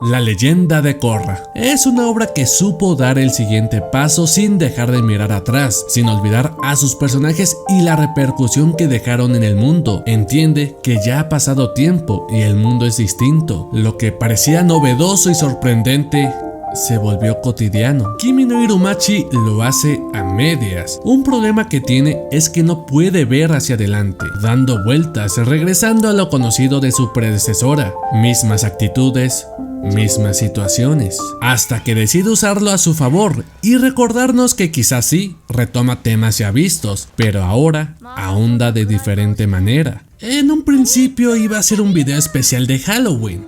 La leyenda de Korra es una obra que supo dar el siguiente paso sin dejar de mirar atrás, sin olvidar a sus personajes y la repercusión que dejaron en el mundo. Entiende que ya ha pasado tiempo y el mundo es distinto. Lo que parecía novedoso y sorprendente se volvió cotidiano. Kimi no Irumachi lo hace a medias. Un problema que tiene es que no puede ver hacia adelante, dando vueltas, regresando a lo conocido de su predecesora. Mismas actitudes, mismas situaciones, hasta que decide usarlo a su favor y recordarnos que quizás sí, retoma temas ya vistos, pero ahora ahonda de diferente manera. En un principio iba a ser un video especial de Halloween,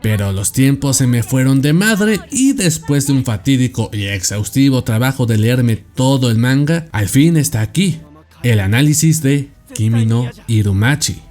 pero los tiempos se me fueron de madre y después de un fatídico y exhaustivo trabajo de leerme todo el manga, al fin está aquí, el análisis de Kimi no Irumachi.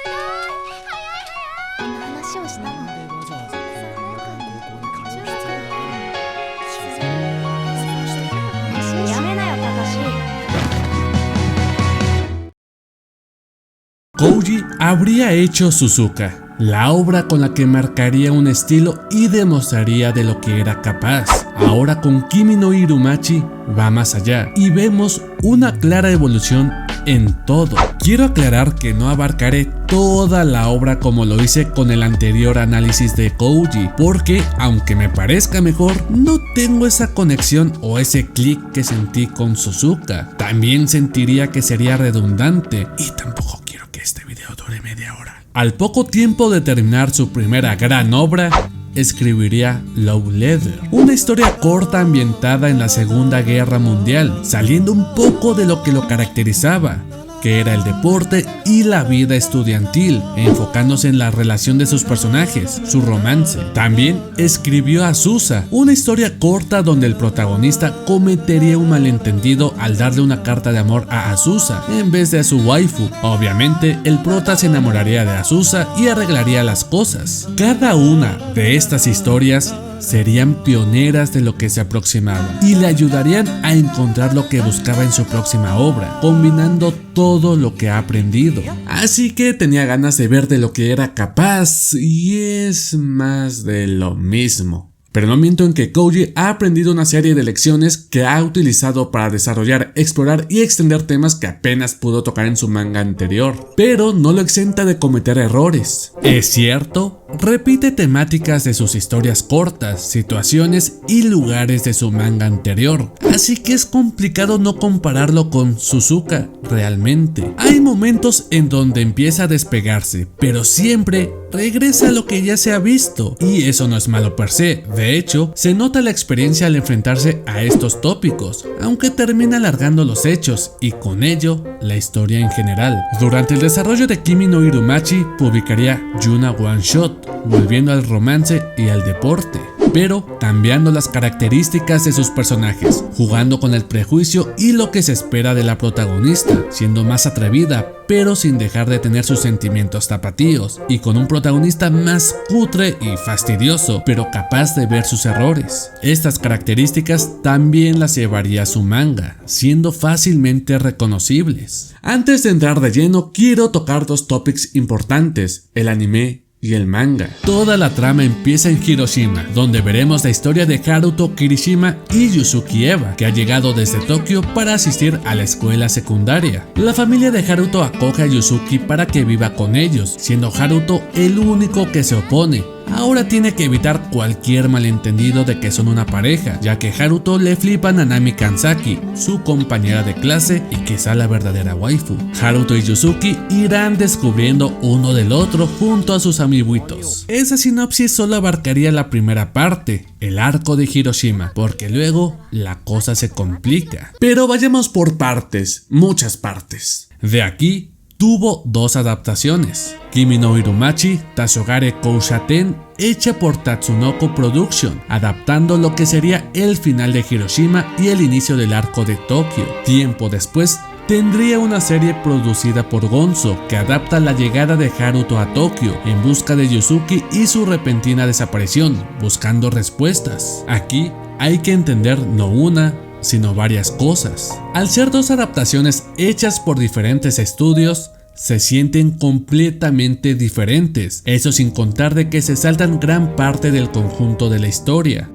Kouji habría hecho Suzuka, la obra con la que marcaría un estilo y demostraría de lo que era capaz. Ahora con Kimi no Irumachi va más allá y vemos una clara evolución en todo. Quiero aclarar que no abarcaré toda la obra como lo hice con el anterior análisis de Kouji, porque aunque me parezca mejor, no tengo esa conexión o ese clic que sentí con Suzuka. También sentiría que sería redundante y tampoco quiero que este video dure media hora. Al poco tiempo de terminar su primera gran obra, escribiría Love Letter, una historia corta ambientada en la Segunda Guerra Mundial, saliendo un poco de lo que lo caracterizaba, que era el deporte y la vida estudiantil, enfocándose en la relación de sus personajes, su romance. También escribió Azusa, una historia corta donde el protagonista cometería un malentendido al darle una carta de amor a Azusa en vez de a su waifu. Obviamente, el prota se enamoraría de Azusa y arreglaría las cosas. Cada una de estas historias serían pioneras de lo que se aproximaba y le ayudarían a encontrar lo que buscaba en su próxima obra, combinando todo lo que ha aprendido. Así que tenía ganas de ver de lo que era capaz y es más de lo mismo. Pero no miento en que Kouji ha aprendido una serie de lecciones que ha utilizado para desarrollar, explorar y extender temas que apenas pudo tocar en su manga anterior, pero no lo exenta de cometer errores. Es cierto, repite temáticas de sus historias cortas, situaciones y lugares de su manga anterior, así que es complicado no compararlo con Suzuka realmente. Hay momentos en donde empieza a despegarse, pero siempre regresa a lo que ya se ha visto, y eso no es malo per se. De hecho, se nota la experiencia al enfrentarse a estos tópicos, aunque termina alargando los hechos y con ello la historia en general. Durante el desarrollo de Kimi no Irumachi publicaría Yuna One Shot, volviendo al romance y al deporte, pero cambiando las características de sus personajes, jugando con el prejuicio y lo que se espera de la protagonista, siendo más atrevida, pero sin dejar de tener sus sentimientos tapatíos, y con un protagonista más cutre y fastidioso, pero capaz de ver sus errores. Estas características también las llevaría a su manga, siendo fácilmente reconocibles. Antes de entrar de lleno, quiero tocar dos topics importantes: el anime y el manga. Toda la trama empieza en Hiroshima, donde veremos la historia de Haruto Kirishima y Yuzuki Eva, que ha llegado desde Tokio para asistir a la escuela secundaria. La familia de Haruto acoge a Yuzuki para que viva con ellos, siendo Haruto el único que se opone. Ahora tiene que evitar cualquier malentendido de que son una pareja, ya que Haruto le flipa a Nanami Kanzaki, su compañera de clase y quizá la verdadera waifu. Haruto y Yuzuki irán descubriendo uno del otro junto a sus amiguitos. Esa sinopsis solo abarcaría la primera parte, el arco de Hiroshima, porque luego la cosa se complica. Pero vayamos por partes, muchas partes. De aquí tuvo dos adaptaciones: Kimi no Irumachi Tashogare Koushaten, hecha por Tatsunoko Production, adaptando lo que sería el final de Hiroshima y el inicio del arco de Tokio. Tiempo después tendría una serie producida por Gonzo, que adapta la llegada de Haruto a Tokio en busca de Yuzuki y su repentina desaparición, buscando respuestas. Aquí hay que entender no una, sino varias cosas. Al ser dos adaptaciones hechas por diferentes estudios, se sienten completamente diferentes, eso sin contar de que se saltan gran parte del conjunto de la historia.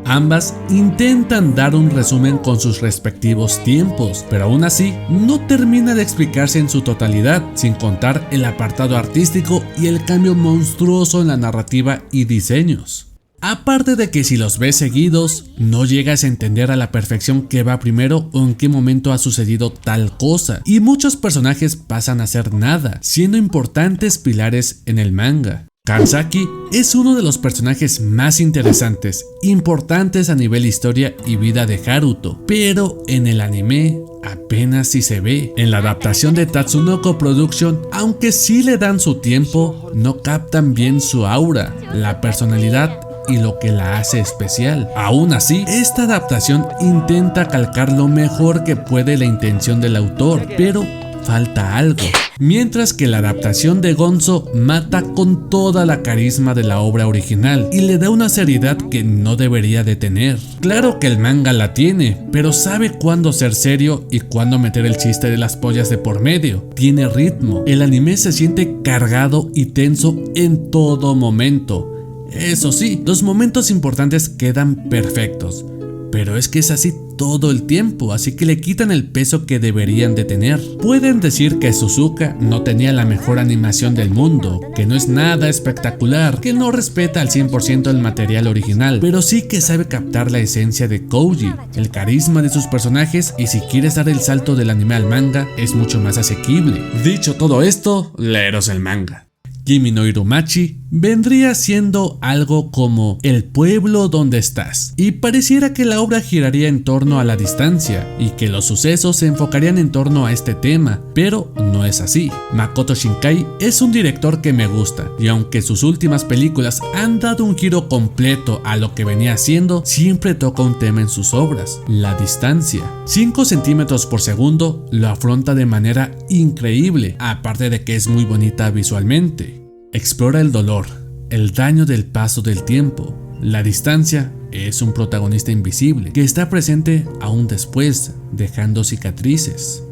Ambas intentan dar un resumen con sus respectivos tiempos, pero aún así no termina de explicarse en su totalidad, sin contar el apartado artístico y el cambio monstruoso en la narrativa y diseños. Aparte de que si los ves seguidos, no llegas a entender a la perfección qué va primero o en qué momento ha sucedido tal cosa, y muchos personajes pasan a ser nada, siendo importantes pilares en el manga. Kanzaki es uno de los personajes más interesantes, importantes a nivel historia y vida de Haruto, pero en el anime apenas si se ve. En la adaptación de Tatsunoko Production, aunque sí le dan su tiempo, no captan bien su aura, la personalidad y lo que la hace especial. Aún así, esta adaptación intenta calcar lo mejor que puede la intención del autor, pero falta algo. Mientras que la adaptación de Gonzo mata con toda la carisma de la obra original y le da una seriedad que no debería de tener. Claro que el manga la tiene, pero sabe cuándo ser serio y cuándo meter el chiste de las pollas de por medio. Tiene ritmo. El anime se siente cargado y tenso en todo momento. Eso sí, los momentos importantes quedan perfectos, pero es que es así todo el tiempo, así que le quitan el peso que deberían de tener. Pueden decir que Suzuka no tenía la mejor animación del mundo, que no es nada espectacular, que no respeta al 100% el material original, pero sí que sabe captar la esencia de Koji, el carisma de sus personajes, y si quieres dar el salto del anime al manga, es mucho más asequible. Dicho todo esto, leeros el manga. Kimi no Irumachi vendría siendo algo como el pueblo donde estás, y pareciera que la obra giraría en torno a la distancia y que los sucesos se enfocarían en torno a este tema, pero no es así. Makoto Shinkai es un director que me gusta, y aunque sus últimas películas han dado un giro completo a lo que venía haciendo, siempre toca un tema en sus obras: la distancia. 5 centímetros por segundo lo afronta de manera increíble, aparte de que es muy bonita visualmente. Explora el dolor, el daño del paso del tiempo. La distancia es un protagonista invisible que está presente aún después, dejando cicatrices.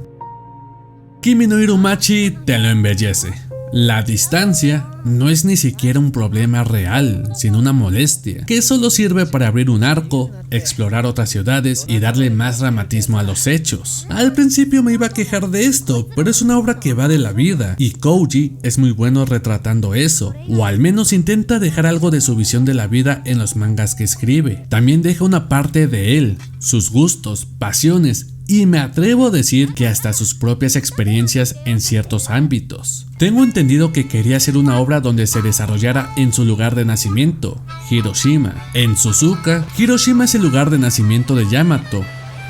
Kimi no Irumachi te lo embellece. La distancia no es ni siquiera un problema real, sino una molestia, que solo sirve para abrir un arco, explorar otras ciudades y darle más dramatismo a los hechos. Al principio me iba a quejar de esto, pero es una obra que va de la vida, y Koji es muy bueno retratando eso, o al menos intenta dejar algo de su visión de la vida en los mangas que escribe. También deja una parte de él, sus gustos, pasiones, y me atrevo a decir que hasta sus propias experiencias en ciertos ámbitos. Tengo entendido que quería hacer una obra donde se desarrollara en su lugar de nacimiento, Hiroshima. En Suzuka, Hiroshima es el lugar de nacimiento de Yamato,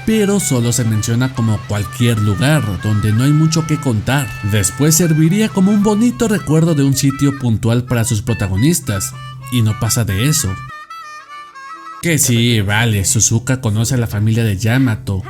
pero solo se menciona como cualquier lugar donde no hay mucho que contar. Después serviría como un bonito recuerdo de un sitio puntual para sus protagonistas, y no pasa de eso. Que sí, vale, Suzuka conoce a la familia de Yamato.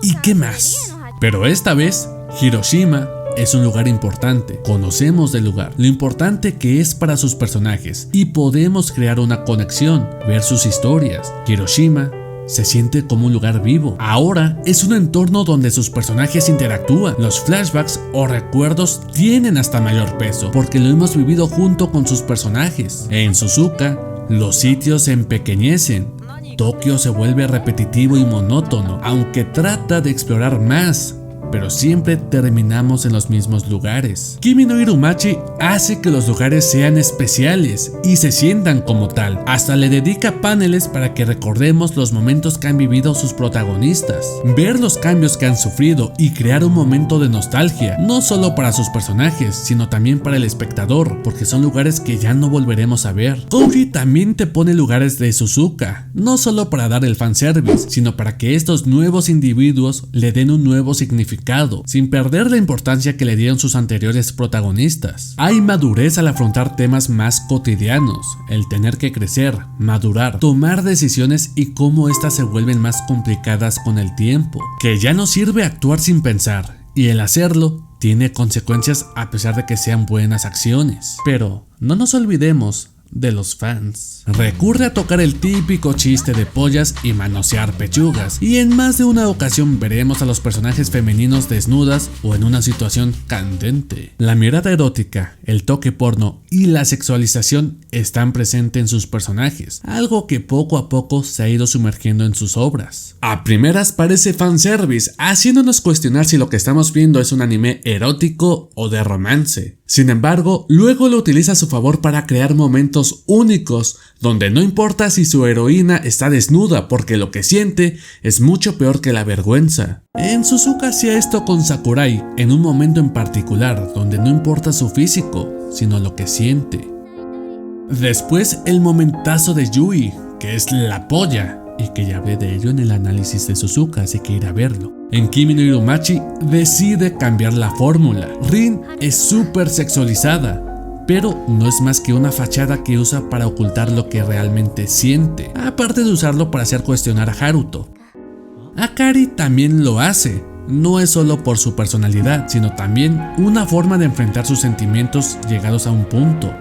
¿Y qué más? Pero esta vez, Hiroshima es un lugar importante, conocemos del lugar, lo importante que es para sus personajes, y podemos crear una conexión, ver sus historias. Hiroshima se siente como un lugar vivo. Ahora es un entorno donde sus personajes interactúan. Los flashbacks o recuerdos tienen hasta mayor peso, porque lo hemos vivido junto con sus personajes. En Suzuka, los sitios se empequeñecen. Tokio se vuelve repetitivo y monótono, aunque trata de explorar más, pero siempre terminamos en los mismos lugares. Kimi no Irumachi hace que los lugares sean especiales y se sientan como tal. Hasta le dedica paneles para que recordemos los momentos que han vivido sus protagonistas, ver los cambios que han sufrido y crear un momento de nostalgia, no solo para sus personajes, sino también para el espectador, porque son lugares que ya no volveremos a ver. Koji también te pone lugares de Suzuka, no solo para dar el fanservice, sino para que estos nuevos individuos le den un nuevo significado, sin perder la importancia que le dieron sus anteriores protagonistas. Hay madurez al afrontar temas más cotidianos, el tener que crecer, madurar, tomar decisiones y cómo estas se vuelven más complicadas con el tiempo, que ya no sirve actuar sin pensar, y el hacerlo tiene consecuencias a pesar de que sean buenas acciones. Pero no nos olvidemos de los fans. Recurre a tocar el típico chiste de pollas y manosear pechugas, y en más de una ocasión veremos a los personajes femeninos desnudas o en una situación candente. La mirada erótica, el toque porno y la sexualización están presentes en sus personajes, algo que poco a poco se ha ido sumergiendo en sus obras. A primeras parece fanservice, haciéndonos cuestionar si lo que estamos viendo es un anime erótico o de romance. Sin embargo, luego lo utiliza a su favor para crear momentos únicos, donde no importa si su heroína está desnuda porque lo que siente es mucho peor que la vergüenza. En Suzuka hacía esto con Sakurai, en un momento en particular, donde no importa su físico, sino lo que siente. Después el momentazo de Yui, que es la polla, y que ya hablé de ello en el análisis de Suzuka, así que ir a verlo. En Kimi no Irumachi decide cambiar la fórmula. Rin es súper sexualizada, pero no es más que una fachada que usa para ocultar lo que realmente siente, aparte de usarlo para hacer cuestionar a Haruto. Akari también lo hace. No es solo por su personalidad, sino también una forma de enfrentar sus sentimientos llegados a un punto.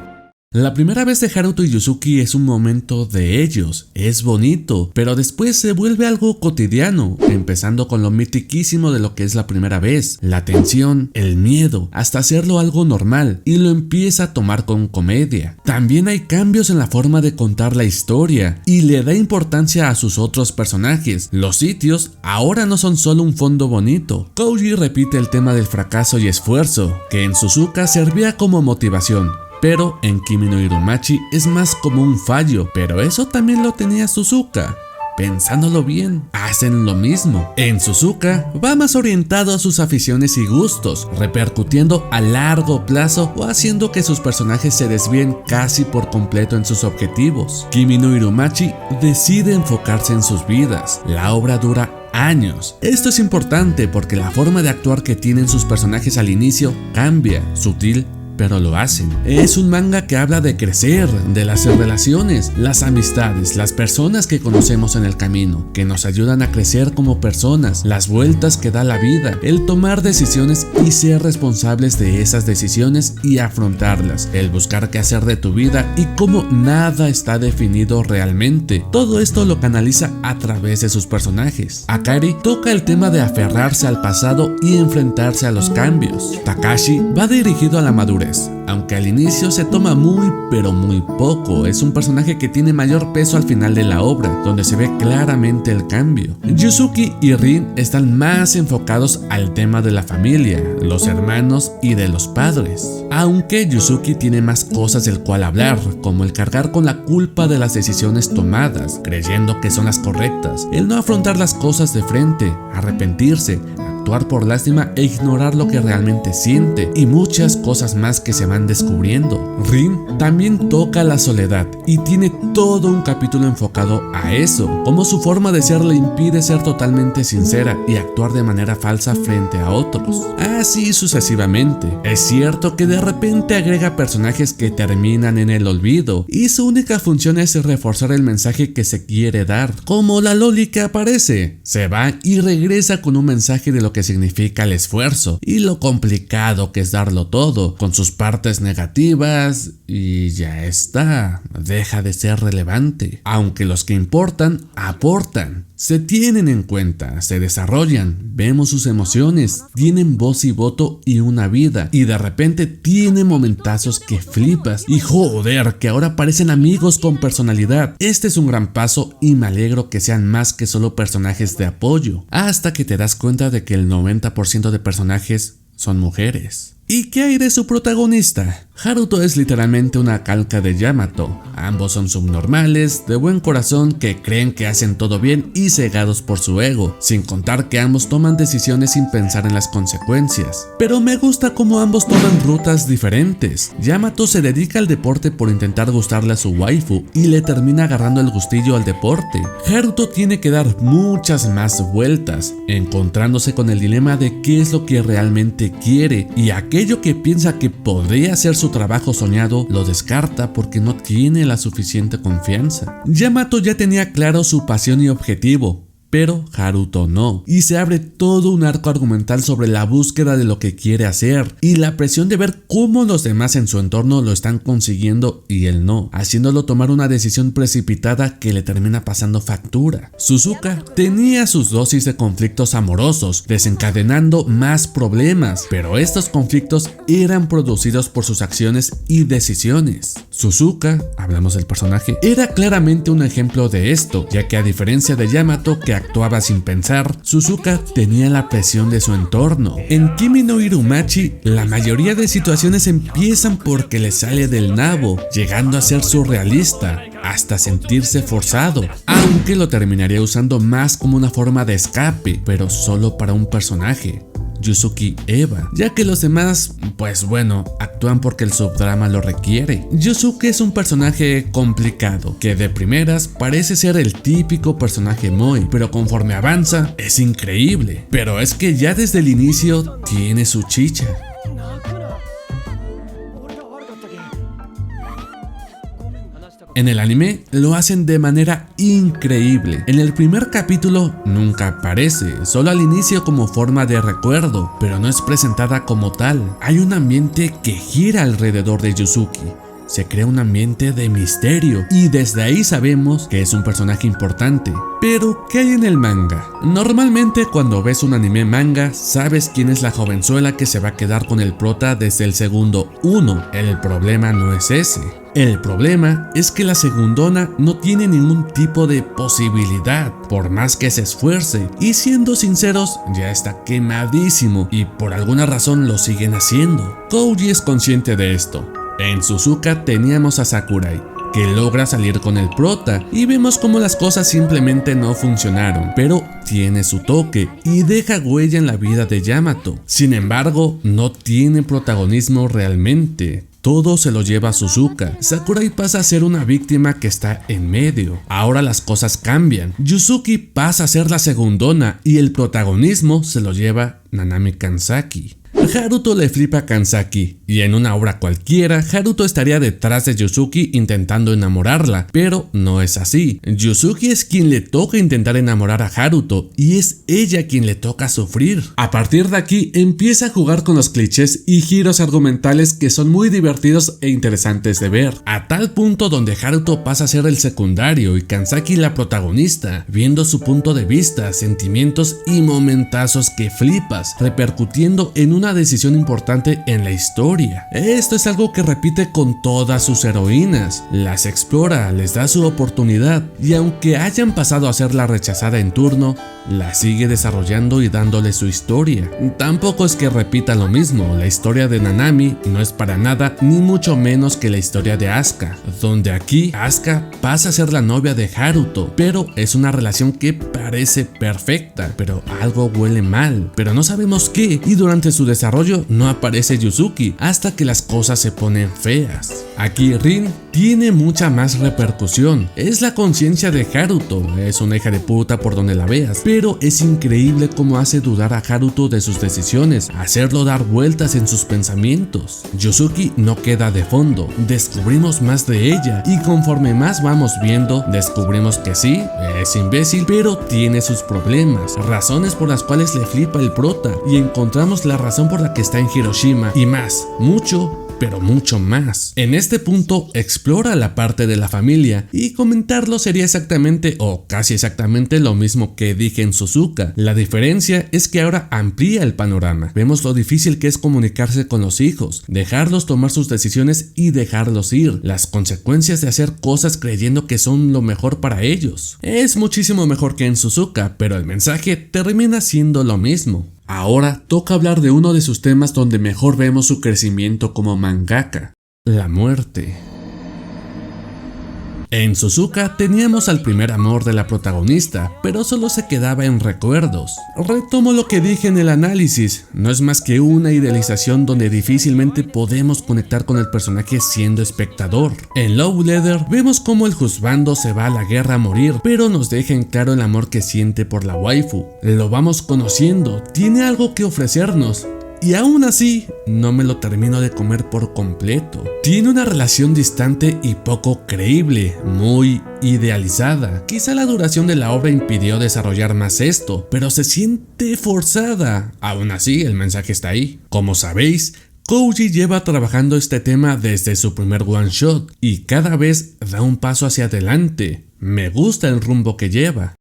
La primera vez de Haruto y Yuzuki es un momento de ellos, es bonito, pero después se vuelve algo cotidiano, empezando con lo mitiquísimo de lo que es la primera vez, la tensión, el miedo, hasta hacerlo algo normal, y lo empieza a tomar con comedia. También hay cambios en la forma de contar la historia, y le da importancia a sus otros personajes. Los sitios ahora no son solo un fondo bonito. Koji repite el tema del fracaso y esfuerzo, que en Suzuka servía como motivación. Pero en Kimi no Irumachi es más como un fallo, pero eso también lo tenía Suzuka. Pensándolo bien, hacen lo mismo. En Suzuka va más orientado a sus aficiones y gustos, repercutiendo a largo plazo o haciendo que sus personajes se desvíen casi por completo en sus objetivos. Kimi no Irumachi decide enfocarse en sus vidas. La obra dura años. Esto es importante porque la forma de actuar que tienen sus personajes al inicio cambia, sutil, pero lo hacen. Es un manga que habla de crecer, de las relaciones, las amistades, las personas que conocemos en el camino, que nos ayudan a crecer como personas, las vueltas que da la vida, el tomar decisiones y ser responsables de esas decisiones y afrontarlas, el buscar qué hacer de tu vida y cómo nada está definido realmente. Todo esto lo canaliza a través de sus personajes. Akari toca el tema de aferrarse al pasado y enfrentarse a los cambios. Takashi va dirigido a la madurez, aunque al inicio se toma muy pero muy poco. Es un personaje que tiene mayor peso al final de la obra, donde se ve claramente el cambio. Yuzuki y Rin están más enfocados al tema de la familia, los hermanos y de los padres. Aunque Yuzuki tiene más cosas del cual hablar, como el cargar con la culpa de las decisiones tomadas, creyendo que son las correctas, el no afrontar las cosas de frente, arrepentirse, actuar por lástima e ignorar lo que realmente siente, y muchas cosas más que se van descubriendo. Rin también toca la soledad y tiene todo un capítulo enfocado a eso, como su forma de ser le impide ser totalmente sincera y actuar de manera falsa frente a otros. Así sucesivamente. Es cierto que de repente agrega personajes que terminan en el olvido y su única función es reforzar el mensaje que se quiere dar, como la Loli que aparece, se va y regresa con un mensaje de lo que significa el esfuerzo y lo complicado que es darlo todo, con sus partes negativas, y ya está, deja de ser relevante. Aunque los que importan, aportan, se tienen en cuenta, se desarrollan, vemos sus emociones, tienen voz y voto y una vida, y de repente tiene momentazos que flipas, y joder, que ahora parecen amigos con personalidad. Este es un gran paso y me alegro que sean más que solo personajes de apoyo, hasta que te das cuenta de que el 90% de personajes son mujeres. ¿Y qué hay de su protagonista? Haruto es literalmente una calca de Yamato. Ambos son subnormales, de buen corazón, que creen que hacen todo bien y cegados por su ego, sin contar que ambos toman decisiones sin pensar en las consecuencias. Pero me gusta cómo ambos toman rutas diferentes. Yamato se dedica al deporte por intentar gustarle a su waifu y le termina agarrando el gustillo al deporte. Haruto tiene que dar muchas más vueltas, encontrándose con el dilema de qué es lo que realmente quiere, y aquello que piensa que podría ser su trabajo soñado lo descarta porque no tiene la suficiente confianza. Yamato ya tenía claro su pasión y objetivo, pero Haruto no, y se abre todo un arco argumental sobre la búsqueda de lo que quiere hacer y la presión de ver cómo los demás en su entorno lo están consiguiendo y él no, haciéndolo tomar una decisión precipitada que le termina pasando factura. Suzuka tenía sus dosis de conflictos amorosos, desencadenando más problemas, pero estos conflictos eran producidos por sus acciones y decisiones. Suzuka, hablamos del personaje, era claramente un ejemplo de esto, ya que a diferencia de Yamato, que actuaba sin pensar, Suzuka tenía la presión de su entorno. En Kimi no Irumachi, la mayoría de situaciones empiezan porque le sale del nabo, llegando a ser surrealista, hasta sentirse forzado, aunque lo terminaría usando más como una forma de escape, pero solo para un personaje, Yusuke Eva, ya que los demás, pues bueno, actúan porque el subdrama lo requiere. Yusuke es un personaje complicado, que de primeras parece ser el típico personaje Moe, pero conforme avanza es increíble. Pero es que ya desde el inicio tiene su chicha. En el anime lo hacen de manera increíble. En el primer capítulo nunca aparece, solo al inicio como forma de recuerdo, pero no es presentada como tal. Hay un ambiente que gira alrededor de Yusuke. Se crea un ambiente de misterio y desde ahí sabemos que es un personaje importante. Pero, ¿qué hay en el manga? Normalmente cuando ves un anime manga, sabes quién es la jovenzuela que se va a quedar con el prota desde el segundo 1. El problema no es ese. El problema es que la segundona no tiene ningún tipo de posibilidad, por más que se esfuerce, y siendo sinceros, ya está quemadísimo y por alguna razón lo siguen haciendo. Kouji es consciente de esto. En Suzuka teníamos a Sakurai, que logra salir con el prota y vemos cómo las cosas simplemente no funcionaron, pero tiene su toque y deja huella en la vida de Yamato. Sin embargo, no tiene protagonismo realmente. Todo se lo lleva a Suzuka. Sakurai pasa a ser una víctima que está en medio. Ahora las cosas cambian. Yusuke pasa a ser la segundona y el protagonismo se lo lleva Nanami Kanzaki. Haruto le flipa a Kanzaki, y en una obra cualquiera, Haruto estaría detrás de Yusuke intentando enamorarla, pero no es así. Yusuke es quien le toca intentar enamorar a Haruto, y es ella quien le toca sufrir. A partir de aquí, empieza a jugar con los clichés y giros argumentales que son muy divertidos e interesantes de ver, a tal punto donde Haruto pasa a ser el secundario y Kanzaki la protagonista, viendo su punto de vista, sentimientos y momentazos que flipas, repercutiendo en una decisión importante en la historia. Esto es algo que repite con todas sus heroínas, las explora, les da su oportunidad y aunque hayan pasado a ser la rechazada en turno, la sigue desarrollando y dándole su historia. Tampoco es que repita lo mismo, la historia de Nanami no es para nada ni mucho menos que la historia de Asuka, donde aquí Asuka pasa a ser la novia de Haruto, pero es una relación que parece perfecta, pero algo huele mal, pero no sabemos qué, y durante su desarrollo no aparece Yusuke hasta que las cosas se ponen feas. Aquí Rin tiene mucha más repercusión, es la conciencia de Haruto, es una hija de puta por donde la veas, pero es increíble cómo hace dudar a Haruto de sus decisiones, hacerlo dar vueltas en sus pensamientos. Yusuke no queda de fondo, descubrimos más de ella y conforme más vamos viendo, descubrimos que sí, es imbécil, pero tiene sus problemas, razones por las cuales le flipa el prota y encontramos la razón por la que está en Hiroshima y más, mucho, pero mucho más. En este punto explora la parte de la familia y comentarlo sería exactamente o casi exactamente lo mismo que dije en Suzuka. La diferencia es que ahora amplía el panorama. Vemos lo difícil que es comunicarse con los hijos, dejarlos tomar sus decisiones y dejarlos ir, las consecuencias de hacer cosas creyendo que son lo mejor para ellos. Es muchísimo mejor que en Suzuka, pero el mensaje termina siendo lo mismo. Ahora toca hablar de uno de sus temas donde mejor vemos su crecimiento como mangaka, la muerte. En Suzuka teníamos al primer amor de la protagonista, pero solo se quedaba en recuerdos. Retomo lo que dije en el análisis, no es más que una idealización donde difícilmente podemos conectar con el personaje siendo espectador. En Love Letter vemos cómo el juzgando se va a la guerra a morir, pero nos deja en claro el amor que siente por la waifu. Lo vamos conociendo, tiene algo que ofrecernos. y aún así no me lo termino de comer por completo. Tiene una relación distante y poco creíble, muy idealizada. Quizá la duración de la obra impidió desarrollar más esto, pero se siente forzada. Aún así, el mensaje está ahí. Como sabéis, Koji lleva trabajando este tema desde su primer one shot y cada vez da un paso hacia adelante. Me gusta el rumbo que lleva.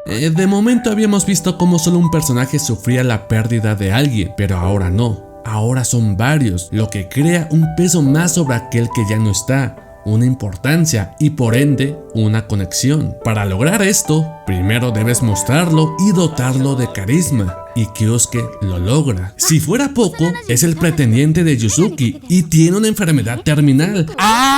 De momento habíamos visto cómo solo un personaje sufría la pérdida de alguien, pero ahora no. Ahora son varios, lo que crea un peso más sobre aquel que ya no está, una importancia y por ende una conexión. Para lograr esto, primero debes mostrarlo y dotarlo de carisma, y Kyosuke lo logra. Si fuera poco, es el pretendiente de Yuzuki y tiene una enfermedad terminal.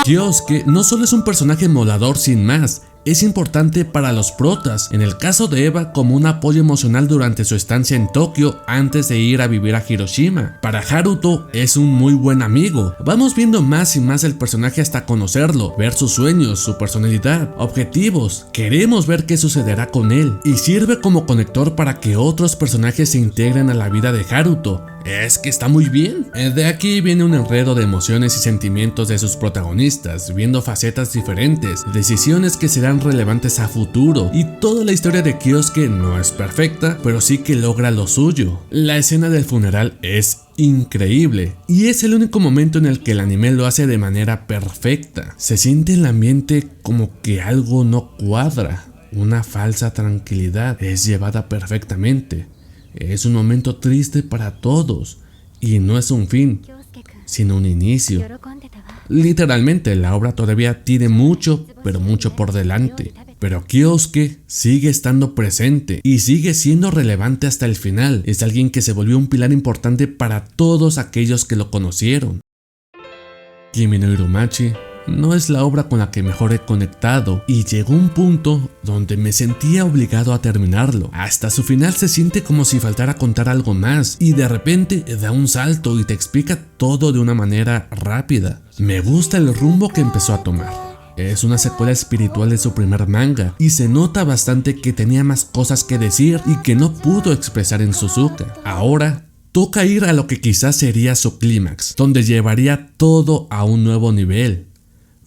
Kyosuke no solo es un personaje molador sin más, es importante para los protas, en el caso de Eva como un apoyo emocional durante su estancia en Tokio antes de ir a vivir a Hiroshima. Para Haruto es un muy buen amigo. Vamos viendo más y más el personaje hasta conocerlo, ver sus sueños, su personalidad, objetivos. Queremos ver qué sucederá con él y sirve como conector para que otros personajes se integren a la vida de Haruto. Es que está muy bien. De aquí viene un enredo de emociones y sentimientos de sus protagonistas, viendo facetas diferentes, decisiones que serán relevantes a futuro, y toda la historia de Kyosuke no es perfecta, pero sí que logra lo suyo. La escena del funeral es increíble y es el único momento en el que el anime lo hace de manera perfecta. Se siente el ambiente como que algo no cuadra, una falsa tranquilidad es llevada perfectamente. Es un momento triste para todos y no es un fin, sino un inicio. Literalmente la obra todavía tiene mucho, pero mucho por delante. Pero Kyosuke sigue estando presente y sigue siendo relevante hasta el final. Es alguien que se volvió un pilar importante para todos aquellos que lo conocieron. Kimi no Irumachi no es la obra con la que mejor he conectado y llegó un punto donde me sentía obligado a terminarlo. Hasta su final se siente como si faltara contar algo más y de repente da un salto y te explica todo de una manera rápida. Me gusta el rumbo que empezó a tomar. Es una secuela espiritual de su primer manga y se nota bastante que tenía más cosas que decir y que no pudo expresar en Suzuka. Ahora toca ir a lo que quizás sería su clímax, donde llevaría todo a un nuevo nivel.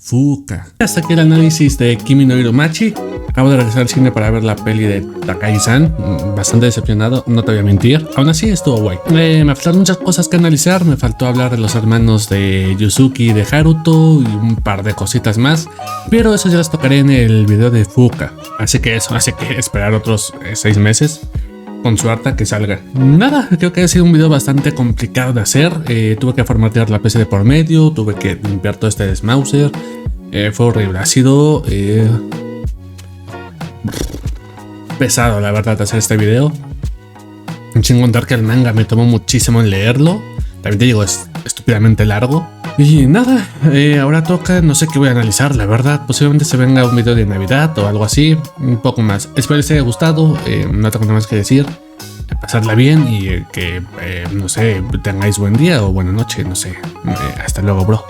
Fuka. Hasta aquí el análisis de Kimi no Irumachi. Acabo de regresar al cine para ver la peli de Takagi-san. Bastante decepcionado, no te voy a mentir. Aún así estuvo guay. Me faltaron muchas cosas que analizar. Me faltó hablar de los hermanos de Yuzuki y de Haruto y un par de cositas más. Pero eso ya las tocaré en el video de Fuka. Así que eso, hace que esperar otros 6 meses. Con suerte a que salga. Nada, creo que ha sido un video bastante complicado de hacer. Tuve que formatear la PC de por medio, tuve que limpiar todo este desmauser. Fue horrible, ha sido pesado la verdad hacer este video. Sin contar que el manga me tomó muchísimo en leerlo. También te digo, es estúpidamente largo. Y nada, ahora toca, no sé qué voy a analizar, la verdad. Posiblemente se venga un video de Navidad o algo así, un poco más. Espero les haya gustado, no tengo nada más que decir. Pasarla bien y que, no sé, tengáis buen día o buena noche, no sé. Hasta luego, bro.